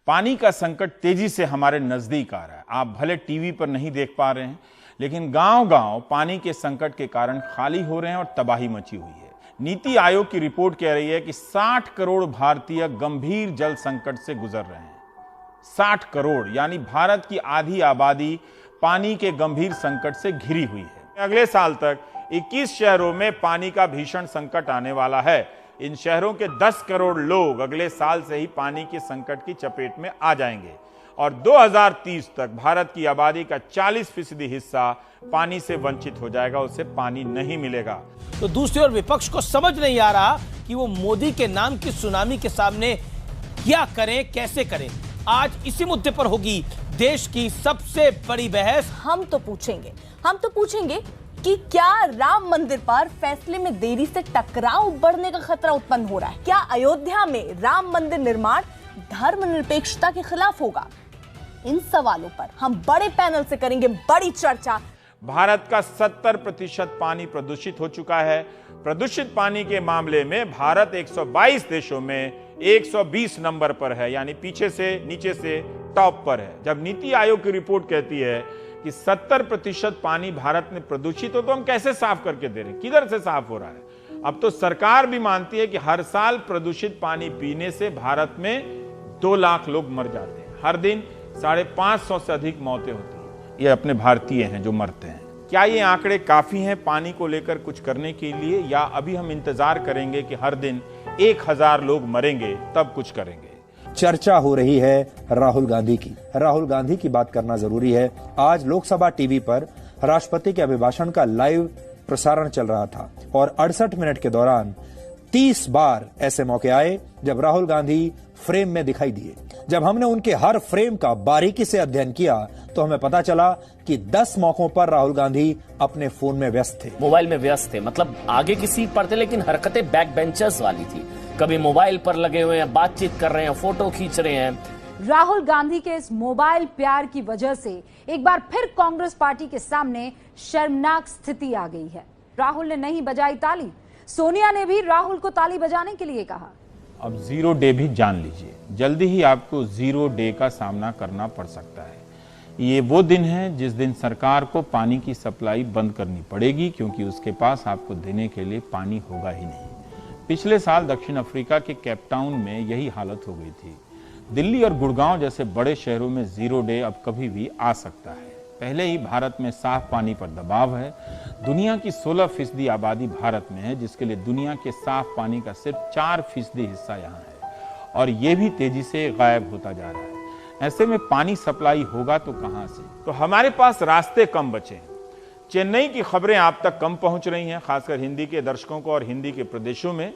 पानी का संकट तेजी से हमारे नजदीक आ रहा है। आप भले टीवी पर नहीं देख पा रहे हैं, लेकिन गांव-गांव पानी के संकट के कारण खाली हो रहे हैं और तबाही मची हुई है। नीति आयोग की रिपोर्ट कह रही है कि 60 करोड़ भारतीय गंभीर जल संकट से गुजर रहे हैं। 60 करोड़ यानी भारत की आधी आबादी पानी के गंभीर संकट से घिरी हुई है। अगले साल तक 21 शहरों में पानी का भीषण संकट आने वाला है। इन शहरों के 10 करोड़ लोग अगले साल से ही पानी के संकट की चपेट में आ जाएंगे और 2030 तक भारत की आबादी का 40% हिस्सा पानी से वंचित हो जाएगा, उसे पानी नहीं मिलेगा। तो दूसरी ओर विपक्ष को समझ नहीं आ रहा कि वो मोदी के नाम की सुनामी के सामने क्या करें, कैसे करें। आज इसी मुद्दे पर होगी देश की सबसे बड़ी बहस। हम तो पूछेंगे कि क्या राम मंदिर पर फैसले में देरी से टकराव बढ़ने का खतरा उत्पन्न हो रहा है? क्या अयोध्या में राम मंदिर निर्माण धर्मनिरपेक्षता के खिलाफ होगा? इन सवालों पर हम बड़े पैनल से करेंगे बड़ी चर्चा। भारत का 70% पानी प्रदूषित हो चुका है। प्रदूषित पानी के मामले में भारत 122 देशों में 120 नंबर पर है, यानी पीछे से नीचे से टॉप पर है। जब नीति आयोग की रिपोर्ट कहती है कि 70% पानी भारत में प्रदूषित हो, तो हम कैसे साफ करके दे रहे हैं? किधर से साफ हो रहा है? अब तो सरकार भी मानती है कि हर साल प्रदूषित पानी पीने से भारत में 2 लाख लोग मर जाते हैं। हर दिन 550 से अधिक मौतें होती हैं। ये अपने भारतीय हैं जो मरते हैं। क्या ये आंकड़े काफी हैं पानी को लेकर कुछ करने के लिए, या अभी हम इंतजार करेंगे कि हर दिन 1000 लोग मरेंगे तब कुछ करेंगे? चर्चा हो रही है राहुल गांधी की। राहुल गांधी की बात करना जरूरी है। आज लोकसभा टीवी पर राष्ट्रपति के अभिभाषण का लाइव प्रसारण चल रहा था और 68 मिनट के दौरान 30 बार ऐसे मौके आए जब राहुल गांधी फ्रेम में दिखाई दिए। जब हमने उनके हर फ्रेम का बारीकी से अध्ययन किया तो हमें पता चला कि 10 मौकों पर राहुल गांधी अपने फोन में व्यस्त थे, मोबाइल में व्यस्त थे। मतलब आगे की सीट पर थे, लेकिन हरकतें बैक बेंचर्स वाली थी। कभी मोबाइल पर लगे हुए हैं, बातचीत कर रहे हैं, फोटो खींच रहे हैं। राहुल गांधी के इस मोबाइल प्यार की वजह से एक बार फिर कांग्रेस पार्टी के सामने शर्मनाक स्थिति आ गई है। राहुल ने नहीं बजाई ताली, सोनिया ने भी राहुल को ताली बजाने के लिए कहा। अब 0 डे भी जान लीजिए, जल्दी ही आपको 0 डे का सामना करना पड़ सकता है। ये वो दिन है जिस दिन सरकार को पानी की सप्लाई बंद करनी पड़ेगी, क्योंकि उसके पास आपको देने के लिए पानी होगा ही नहीं। पिछले साल दक्षिण अफ्रीका के केपटाउन में यही हालत हो गई थी। दिल्ली और गुड़गांव जैसे बड़े शहरों में 0 डे अब कभी भी आ सकता है। पहले ही भारत में साफ पानी पर दबाव है। दुनिया की 16% आबादी भारत में है, जिसके लिए दुनिया के साफ पानी का सिर्फ 4% हिस्सा यहाँ है और ये भी तेजी से गायब होता जा रहा है। ऐसे में पानी सप्लाई होगा तो कहां से? तो हमारे पास रास्ते कम बचे हैं। चेन्नई की खबरें आप तक कम पहुंच रही हैं, खासकर हिंदी के दर्शकों को और हिंदी के प्रदेशों में।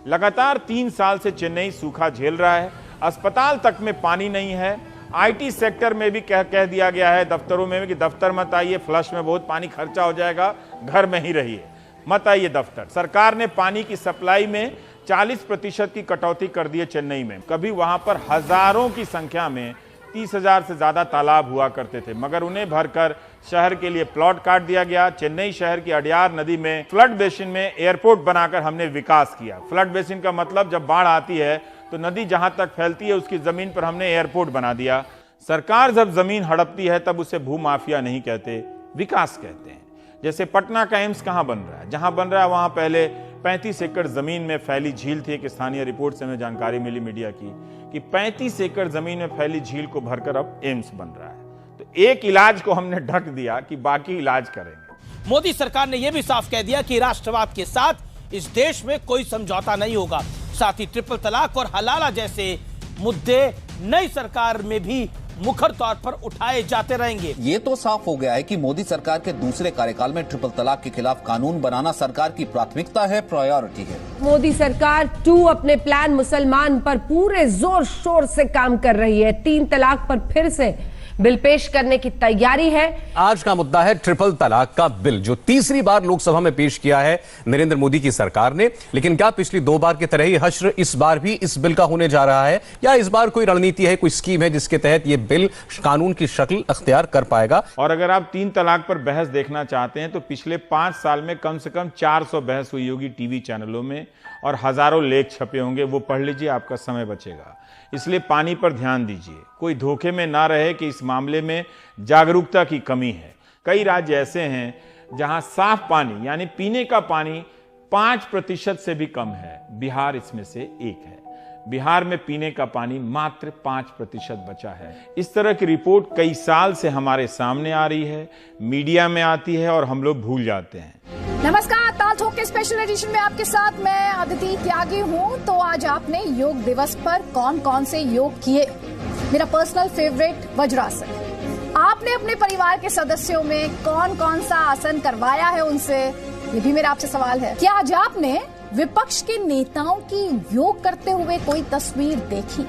लगातार 3 साल से चेन्नई सूखा झेल रहा है। अस्पताल तक में पानी नहीं है। आईटी सेक्टर में भी कह दिया गया है दफ्तरों में कि दफ्तर मत आइए, फ्लश में बहुत पानी खर्चा हो जाएगा, घर में ही रहिए, मत आइए दफ्तर। सरकार ने पानी की सप्लाई में 40% की कटौती कर दी है चेन्नई में। कभी वहां पर हजारों की संख्या में 30,000 से ज्यादा तालाब हुआ करते थे, मगर उन्हें भरकर शहर के लिए प्लॉट काट दिया गया। चेन्नई शहर की अडयार नदी में फ्लड बेसिन में एयरपोर्ट बनाकर हमने विकास किया। फ्लड बेसिन का मतलब जब बाढ़ आती है तो नदी जहां तक फैलती है उसकी जमीन पर हमने एयरपोर्ट बना दिया। सरकार जब जमीन हड़पती है तब उसे भूमाफिया नहीं कहते, विकास कहते हैं। जैसे पटना का एम्स कहां बन रहा है? जहां बन रहा है वहां पहले 35 एकड़ जमीन में फैली झील थी। एक स्थानीय रिपोर्ट से हमें जानकारी मिली मीडिया की कि 35 एकड़ जमीन में फैली झील को भरकर अब एम्स बन रहा है। तो एक इलाज को हमने ढक दिया कि बाकी इलाज करेंगे। मोदी सरकार ने यह भी साफ कह दिया कि राष्ट्रवाद के साथ इस देश में कोई समझौता नहीं होगा। साथ ही ट्रिपल तलाक और हलाला जैसे मुद्दे नई सरकार में भी मुखर तौर पर उठाए जाते रहेंगे। ये तो साफ हो गया है कि मोदी सरकार के दूसरे कार्यकाल में ट्रिपल तलाक के खिलाफ कानून बनाना सरकार की प्राथमिकता है, प्रायोरिटी है। मोदी सरकार 2 अपने प्लान मुसलमान पर पूरे जोर शोर से काम कर रही है। 3 तलाक पर फिर से बिल पेश करने की तैयारी है। आज का मुद्दा है ट्रिपल तलाक का बिल, जो तीसरी बार लोकसभा में पेश किया है नरेंद्र मोदी की सरकार ने। लेकिन क्या पिछली 2 बार की तरह ही हश्र इस बार भी इस बिल का होने जा रहा है, या इस बार कोई रणनीति है, कोई स्कीम है जिसके तहत यह बिल कानून की शक्ल अख्तियार कर पाएगा? और अगर आप 3 तलाक पर बहस देखना चाहते हैं तो पिछले 5 साल में कम से कम 400 बहस हुई होगी टीवी चैनलों में और हजारों लेख छपे होंगे, वो पढ़ लीजिए, आपका समय बचेगा। इसलिए पानी पर ध्यान दीजिए, कोई धोखे में ना रहे कि इस मामले में जागरूकता की कमी है। कई राज्य ऐसे हैं जहां साफ पानी यानी पीने का पानी 5% से भी कम है। बिहार इसमें से एक है। बिहार में पीने का पानी मात्र 5% बचा है। इस तरह की रिपोर्ट कई साल से हमारे सामने आ रही है, मीडिया में आती है और हम लोग भूल जाते हैं। नमस्कार, ताल ठोक के स्पेशल एडिशन में आपके साथ मैं अदिति त्यागी हूँ। तो आज आपने योग दिवस पर कौन कौन से योग किए? मेरा पर्सनल फेवरेट वज्रासन। आपने अपने परिवार के सदस्यों में कौन कौन सा आसन करवाया है उनसे? ये भी मेरा आपसे सवाल है। क्या आज आपने विपक्ष के नेताओं की योग करते हुए कोई तस्वीर देखी?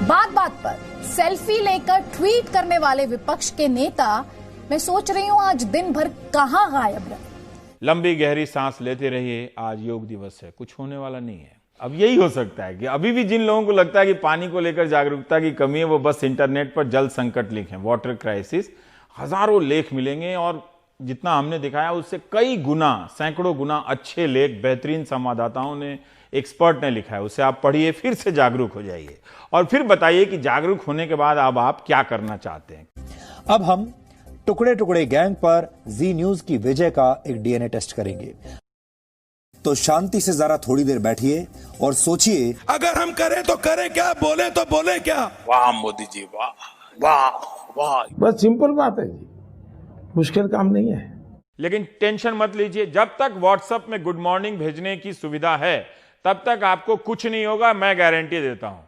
बात बात पर सेल्फी लेकर ट्वीट करने वाले विपक्ष के नेता, मैं सोच रही हूँ आज दिन भर कहाँ गायब रहे। लंबी गहरी सांस लेते रहिए, आज योग दिवस है, कुछ होने वाला नहीं है। अब यही हो सकता है कि अभी भी जिन लोगों को लगता है कि पानी को लेकर जागरूकता की कमी है, वो बस इंटरनेट पर जल संकट लिखें, वाटर क्राइसिस। हजारों लेख मिलेंगे और जितना हमने दिखाया उससे कई गुना, सैकड़ों गुना अच्छे लेख बेहतरीन संवाददाताओं ने, एक्सपर्ट ने लिखा है। उसे आप पढ़िए, फिर से जागरूक हो जाइए और फिर बताइए कि जागरूक होने के बाद अब आप क्या करना चाहते हैं। अब हम टुकड़े टुकड़े गैंग पर जी न्यूज की विजय का एक डीएनए टेस्ट करेंगे। तो शांति से जरा थोड़ी देर बैठिए और सोचिए, अगर हम करें तो करें क्या, बोले तो बोले क्या। वाह मोदी जी, वाह वाह वाह। बस सिंपल बात है जी, मुश्किल काम नहीं है। लेकिन टेंशन मत लीजिए, जब तक व्हाट्सएप में गुड मॉर्निंग भेजने की सुविधा है तब तक आपको कुछ नहीं होगा, मैं गारंटी देता हूं।